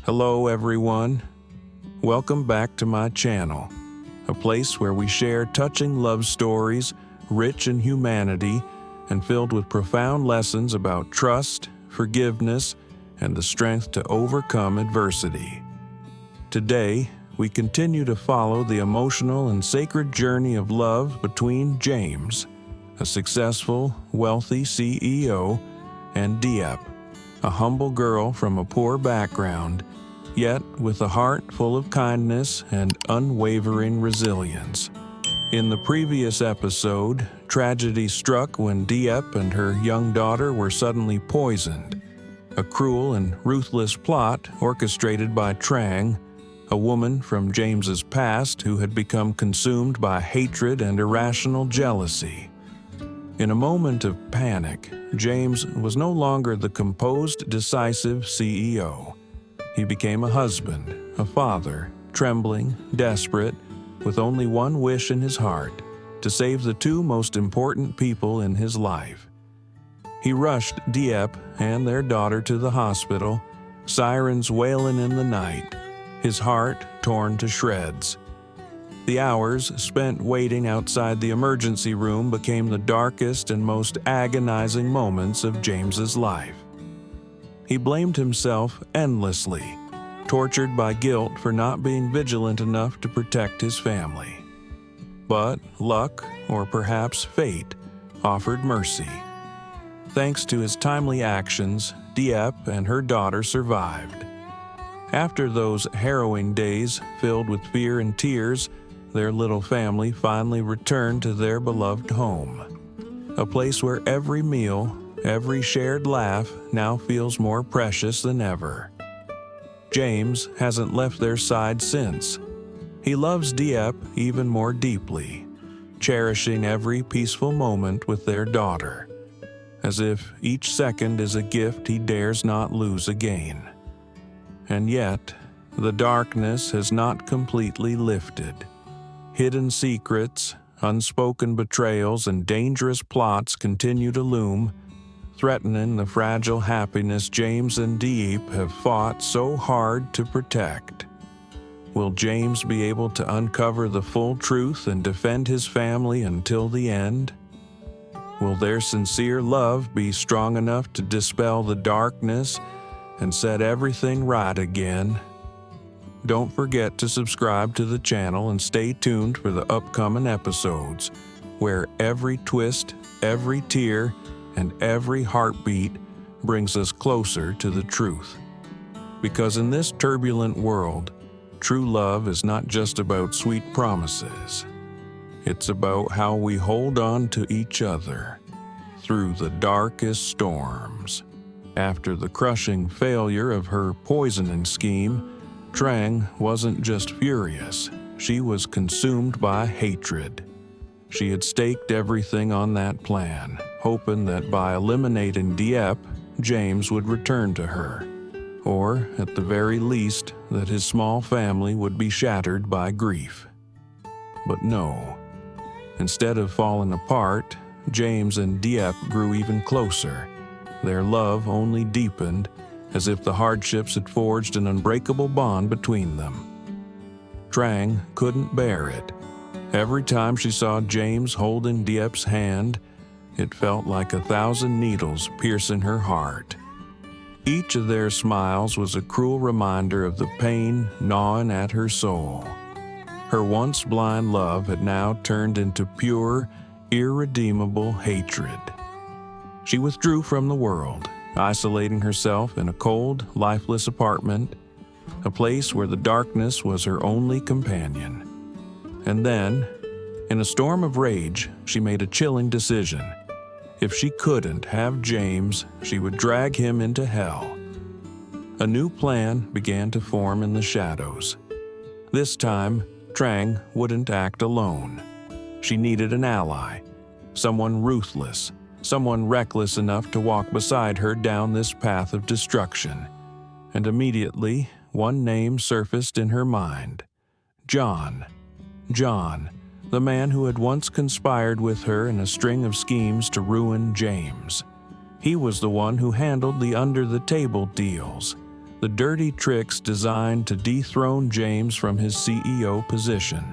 Hello everyone. Welcome back to my channel, a place where we share touching love stories, rich in humanity, and filled with profound lessons about trust, forgiveness, and the strength to overcome adversity. Today, we continue to follow the emotional and sacred journey of love between James, a successful, wealthy CEO, and Dieppe, a humble girl from a poor background, yet with a heart full of kindness and unwavering resilience. In the previous episode, tragedy struck when Dieppe and her young daughter were suddenly poisoned, a cruel and ruthless plot orchestrated by Trang, a woman from James's past who had become consumed by hatred and irrational jealousy. In a moment of panic, James was no longer the composed, decisive CEO. He became a husband, a father, trembling, desperate, with only one wish in his heart: to save the two most important people in his life. He rushed Dieppe and their daughter to the hospital, sirens wailing in the night, his heart torn to shreds. The hours spent waiting outside the emergency room became the darkest and most agonizing moments of James's life. He blamed himself endlessly, tortured by guilt for not being vigilant enough to protect his family. But luck, or perhaps fate, offered mercy. Thanks to his timely actions, Dieppe and her daughter survived. After those harrowing days filled with fear and tears, their little family finally returned to their beloved home, a place where every meal, every shared laugh now feels more precious than ever. James hasn't left their side since. He loves Dieppe even more deeply, cherishing every peaceful moment with their daughter, as if each second is a gift he dares not lose again. And yet, the darkness has not completely lifted. Hidden secrets, unspoken betrayals, and dangerous plots continue to loom, threatening the fragile happiness James and Dieppe have fought so hard to protect. Will James be able to uncover the full truth and defend his family until the end? Will their sincere love be strong enough to dispel the darkness and set everything right again? Don't forget to subscribe to the channel and stay tuned for the upcoming episodes, where every twist, every tear, and every heartbeat brings us closer to the truth. Because in this turbulent world, true love is not just about sweet promises. It's about how we hold on to each other through the darkest storms. After the crushing failure of her poisoning scheme, Trang wasn't just furious, she was consumed by hatred. She had staked everything on that plan, hoping that by eliminating Dieppe, James would return to her, or, at the very least, that his small family would be shattered by grief. But no. Instead of falling apart, James and Dieppe grew even closer. Their love only deepened, as if the hardships had forged an unbreakable bond between them. Trang couldn't bear it. Every time she saw James holding Dieppe's hand, it felt like 1,000 needles piercing her heart. Each of their smiles was a cruel reminder of the pain gnawing at her soul. Her once blind love had now turned into pure, irredeemable hatred. She withdrew from the world, isolating herself in a cold, lifeless apartment, a place where the darkness was her only companion. And then, in a storm of rage, she made a chilling decision. If she couldn't have James, she would drag him into hell. A new plan began to form in the shadows. This time, Trang wouldn't act alone. She needed an ally, someone ruthless, someone reckless enough to walk beside her down this path of destruction. And immediately, one name surfaced in her mind: John. John, the man who had once conspired with her in a string of schemes to ruin James. He was the one who handled the under-the-table deals, the dirty tricks designed to dethrone James from his CEO position.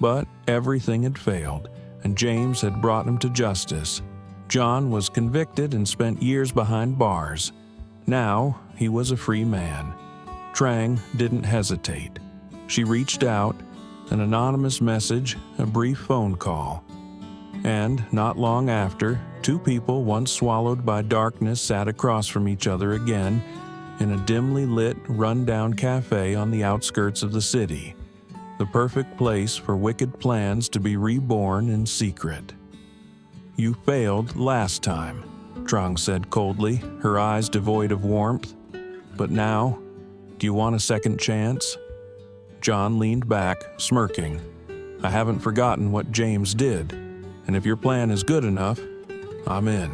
But everything had failed, and James had brought him to justice. John was convicted and spent years behind bars. Now he was a free man. Trang didn't hesitate. She reached out, an anonymous message, a brief phone call. And not long after, two people once swallowed by darkness sat across from each other again in a dimly lit, run-down cafe on the outskirts of the city. The perfect place for wicked plans to be reborn in secret. "You failed last time," Trang said coldly, her eyes devoid of warmth. "But now, do you want a second chance?" John leaned back, smirking. "I haven't forgotten what James did, and if your plan is good enough, I'm in."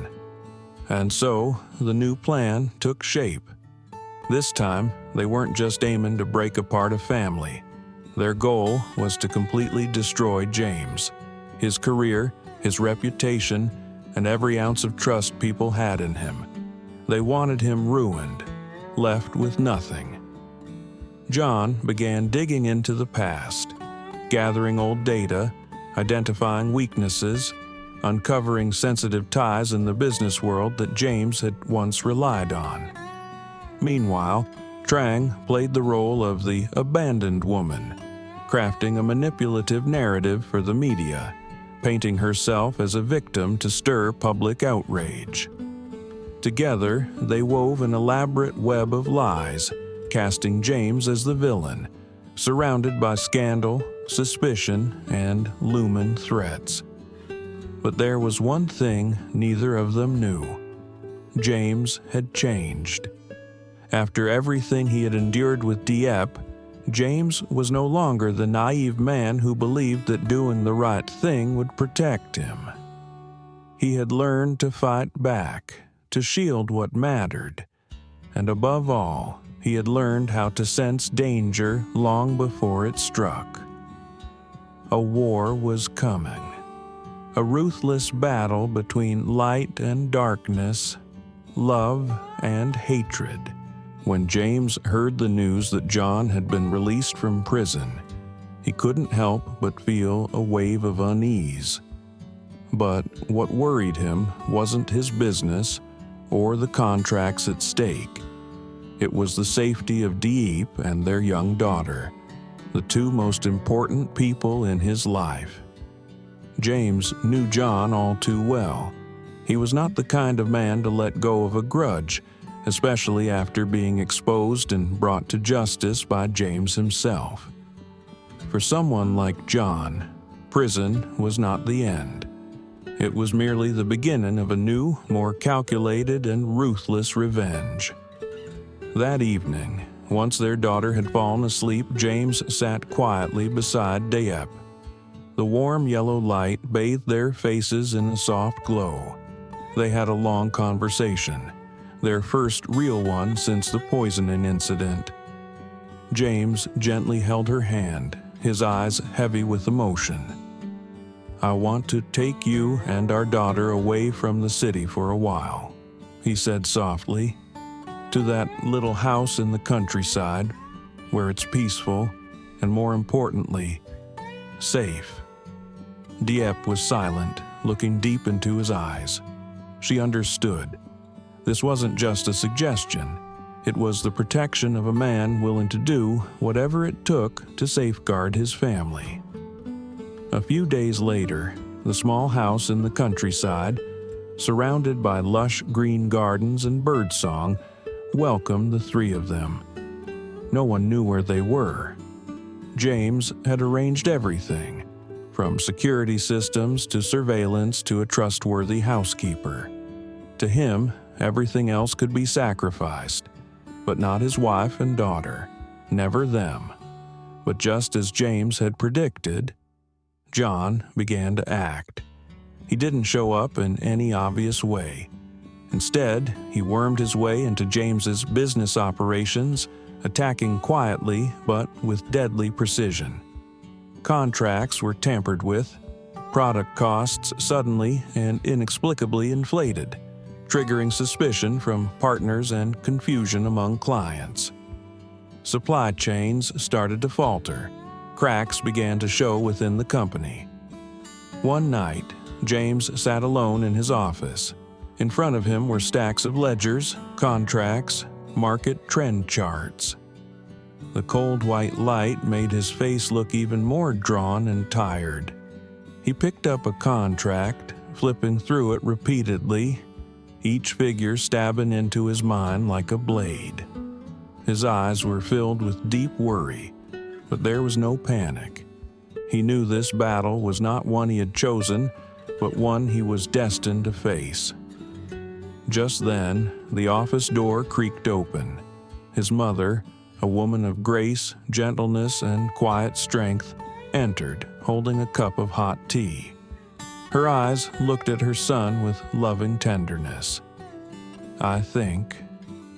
And so, the new plan took shape. This time, they weren't just aiming to break apart a family. Their goal was to completely destroy James, his career, his reputation, and every ounce of trust people had in him. They wanted him ruined, left with nothing. John began digging into the past, gathering old data, identifying weaknesses, uncovering sensitive ties in the business world that James had once relied on. Meanwhile, Trang played the role of the abandoned woman, crafting a manipulative narrative for the media, painting herself as a victim to stir public outrage. Together, they wove an elaborate web of lies, casting James as the villain, surrounded by scandal, suspicion, and looming threats. But there was one thing neither of them knew. James had changed. After everything he had endured with Dieppe, James was no longer the naive man who believed that doing the right thing would protect him. He had learned to fight back, to shield what mattered, and above all, he had learned how to sense danger long before it struck. A war was coming. A ruthless battle between light and darkness, love and hatred. When James heard the news that John had been released from prison, he couldn't help but feel a wave of unease. But what worried him wasn't his business or the contracts at stake. It was the safety of Dieppe and their young daughter, the two most important people in his life. James knew John all too well. He was not the kind of man to let go of a grudge, especially after being exposed and brought to justice by James himself. For someone like John, prison was not the end. It was merely the beginning of a new, more calculated and ruthless revenge. That evening, once their daughter had fallen asleep, James sat quietly beside Dieppe. The warm yellow light bathed their faces in a soft glow. They had a long conversation, their first real one since the poisoning incident. James gently held her hand, his eyes heavy with emotion. "I want to take you and our daughter away from the city for a while," he said softly, "to that little house in the countryside where it's peaceful and, more importantly, safe." Dieppe was silent, looking deep into his eyes. She understood. This wasn't just a suggestion. It was the protection of a man willing to do whatever it took to safeguard his family. A few days later, the small house in the countryside, surrounded by lush green gardens and birdsong, welcomed the three of them. No one knew where they were. James had arranged everything, from security systems to surveillance to a trustworthy housekeeper. To him, everything else could be sacrificed, but not his wife and daughter, never them. But just as James had predicted, John began to act. He didn't show up in any obvious way. Instead, he wormed his way into James's business operations, attacking quietly but with deadly precision. Contracts were tampered with, product costs suddenly and inexplicably inflated, triggering suspicion from partners and confusion among clients. Supply chains started to falter. Cracks began to show within the company. One night, James sat alone in his office. In front of him were stacks of ledgers, contracts, market trend charts. The cold white light made his face look even more drawn and tired. He picked up a contract, flipping through it repeatedly, each figure stabbing into his mind like a blade. His eyes were filled with deep worry, but there was no panic. He knew this battle was not one he had chosen, but one he was destined to face. Just then, the office door creaked open. His mother, a woman of grace, gentleness, and quiet strength, entered, holding a cup of hot tea. Her eyes looked at her son with loving tenderness. "I think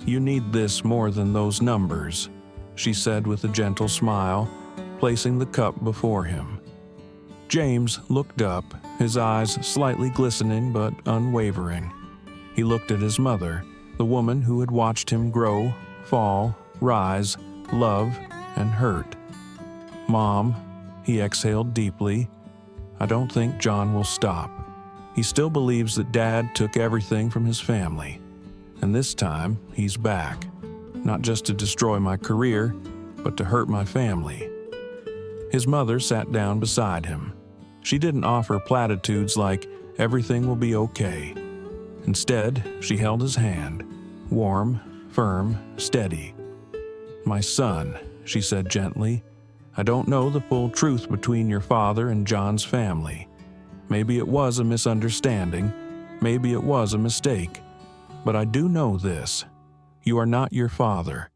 you need this more than those numbers," she said with a gentle smile, placing the cup before him. James looked up, his eyes slightly glistening but unwavering. He looked at his mother, the woman who had watched him grow, fall, rise, love, and hurt. "Mom," he exhaled deeply, "I don't think John will stop. He still believes that Dad took everything from his family. And this time, he's back. Not just to destroy my career, but to hurt my family." His mother sat down beside him. She didn't offer platitudes like, "Everything will be okay." Instead, she held his hand, warm, firm, steady. "My son," she said gently, "I don't know the full truth between your father and John's family. Maybe it was a misunderstanding, maybe it was a mistake. But I do know this. You are not your father.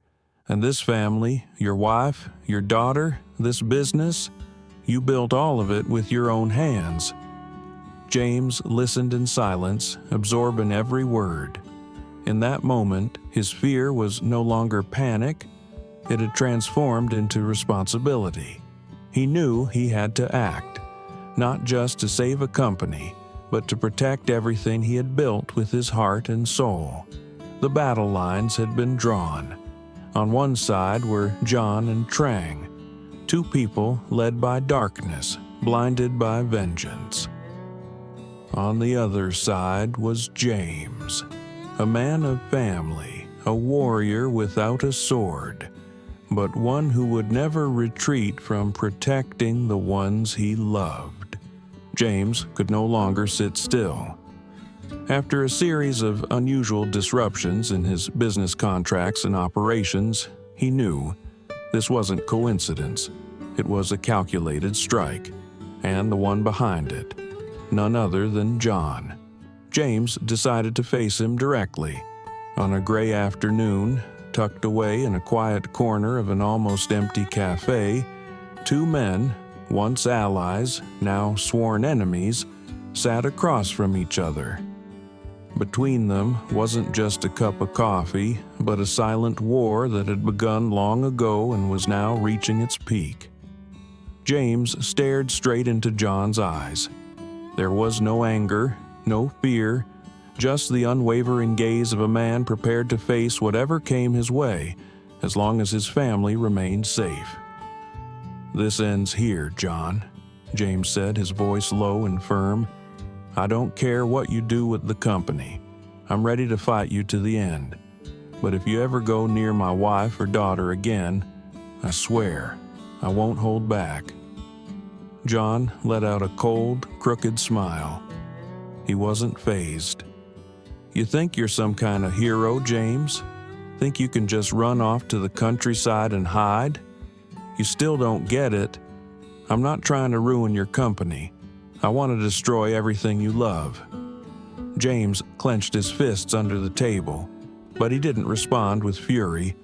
And this family, your wife, your daughter, this business, you built all of it with your own hands." James listened in silence, absorbing every word. In that moment, his fear was no longer panic. It had transformed into responsibility. He knew he had to act, not just to save a company, but to protect everything he had built with his heart and soul. The battle lines had been drawn. On one side were John and Trang, two people led by darkness, blinded by vengeance. On the other side was James, a man of family, a warrior without a sword, but one who would never retreat from protecting the ones he loved. James could no longer sit still. After a series of unusual disruptions in his business contracts and operations, he knew this wasn't coincidence. It was a calculated strike, and the one behind it, none other than John. James decided to face him directly. On a gray afternoon, tucked away in a quiet corner of an almost empty cafe, two men, once allies, now sworn enemies, sat across from each other. Between them wasn't just a cup of coffee, but a silent war that had begun long ago and was now reaching its peak. James stared straight into John's eyes. There was no anger, no fear, just the unwavering gaze of a man prepared to face whatever came his way, as long as his family remained safe. "This ends here, John," James said, his voice low and firm. "I don't care what you do with the company. I'm ready to fight you to the end. But if you ever go near my wife or daughter again, I swear, I won't hold back." John let out a cold, crooked smile. He wasn't fazed. "You think you're some kind of hero, James? Think you can just run off to the countryside and hide? You still don't get it. I'm not trying to ruin your company. I want to destroy everything you love." James clenched his fists under the table, but he didn't respond with fury,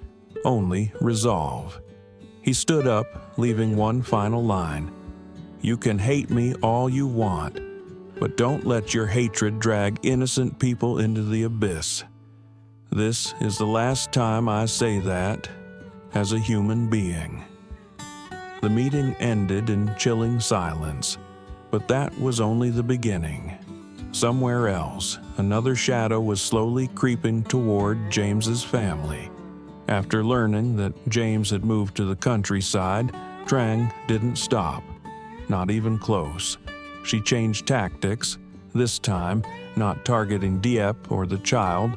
only resolve. He stood up, leaving one final line. "You can hate me all you want, but don't let your hatred drag innocent people into the abyss. This is the last time I say that as a human being." The meeting ended in chilling silence, but that was only the beginning. Somewhere else, another shadow was slowly creeping toward James's family. After learning that James had moved to the countryside, Trang didn't stop, not even close. She changed tactics, this time not targeting Dieppe or the child,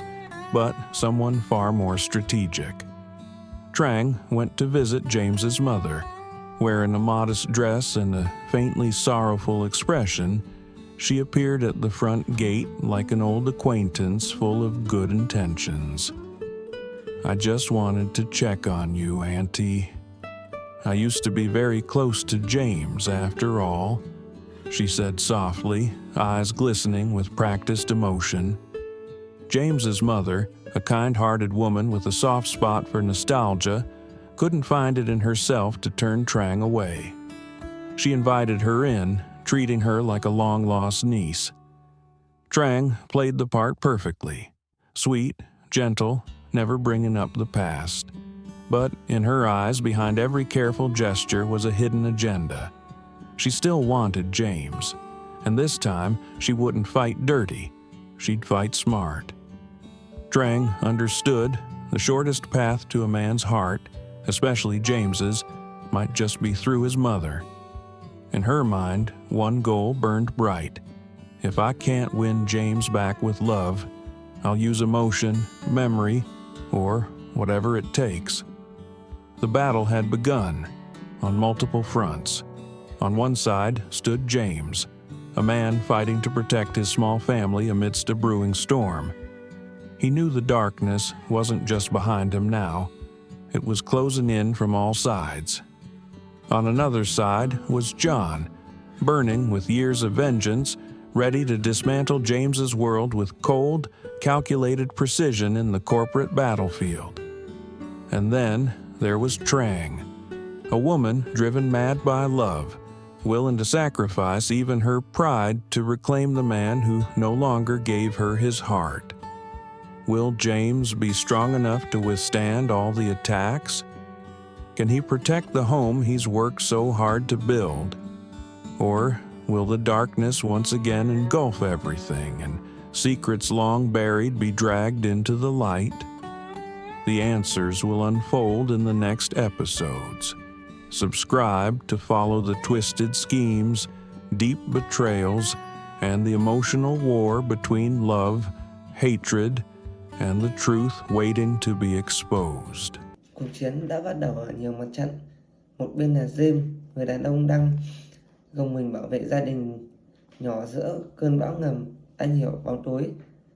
but someone far more strategic. Trang went to visit James's mother. Wearing a modest dress and a faintly sorrowful expression, she appeared at the front gate like an old acquaintance full of good intentions. "I just wanted to check on you, Auntie. I used to be very close to James, after all," she said softly, eyes glistening with practiced emotion. James's mother, a kind-hearted woman with a soft spot for nostalgia, couldn't find it in herself to turn Trang away. She invited her in, treating her like a long-lost niece. Trang played the part perfectly. Sweet, gentle, never bringing up the past. But in her eyes, behind every careful gesture was a hidden agenda. She still wanted James, and this time she wouldn't fight dirty. She'd fight smart. Trang understood the shortest path to a man's heart, especially James's, might just be through his mother. In her mind, one goal burned bright. If I can't win James back with love, I'll use emotion, memory, or whatever it takes. The battle had begun, on multiple fronts. On one side stood James, a man fighting to protect his small family amidst a brewing storm. He knew the darkness wasn't just behind him now. It was closing in from all sides. On another side was John, burning with years of vengeance, ready to dismantle James's world with cold, calculated precision in the corporate battlefield. And then there was Trang, a woman driven mad by love, willing to sacrifice even her pride to reclaim the man who no longer gave her his heart. Will James be strong enough to withstand all the attacks? Can he protect the home he's worked so hard to build? Or will the darkness once again engulf everything and secrets long buried be dragged into the light? The answers will unfold in the next episodes. Subscribe to follow the twisted schemes, deep betrayals, and the emotional war between love, hatred, and the truth waiting to be exposed. Cuộc chiến đã bắt đầu ở nhiều mặt trận. Một bên là James, người đàn ông đang gồng mình bảo vệ gia đình nhỏ giữa cơn bão ngầm. Anh hiểu bóng tối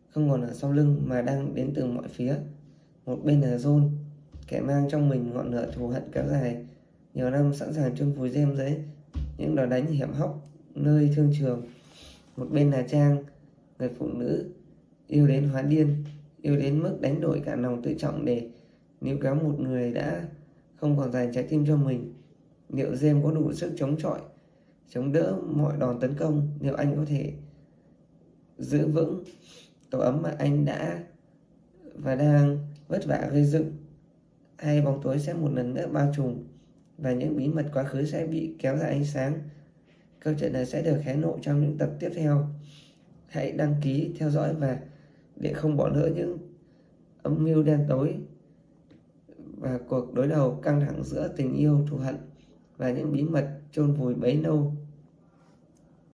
không còn ở sau lưng mà đang đến từ mọi phía. Một bên là John, kẻ mang trong mình ngọn lửa thù hận kéo dài nhiều năm, sẵn sàng chôn vùi James dưới những đòn đánh hiểm hóc nơi thương trường. Một bên là Trang, người phụ nữ yêu đến hóa điên, yêu đến mức đánh đổi cả lòng tự trọng để níu kéo một người đã không còn dành trái tim cho mình. Liệu James có đủ sức chống chọi, chống đỡ mọi đòn tấn công? Liệu anh có thể giữ vững tổ ấm mà anh đã và đang vất vả gây dựng? Hay bóng tối sẽ một lần nữa bao trùm và những bí mật quá khứ sẽ bị kéo ra ánh sáng? Câu chuyện này sẽ được hé lộ trong những tập tiếp theo. Hãy đăng ký theo dõi và để không bỏ lỡ những âm mưu đen tối và cuộc đối đầu căng thẳng giữa tình yêu, thù hận và những bí mật chôn vùi bấy lâu.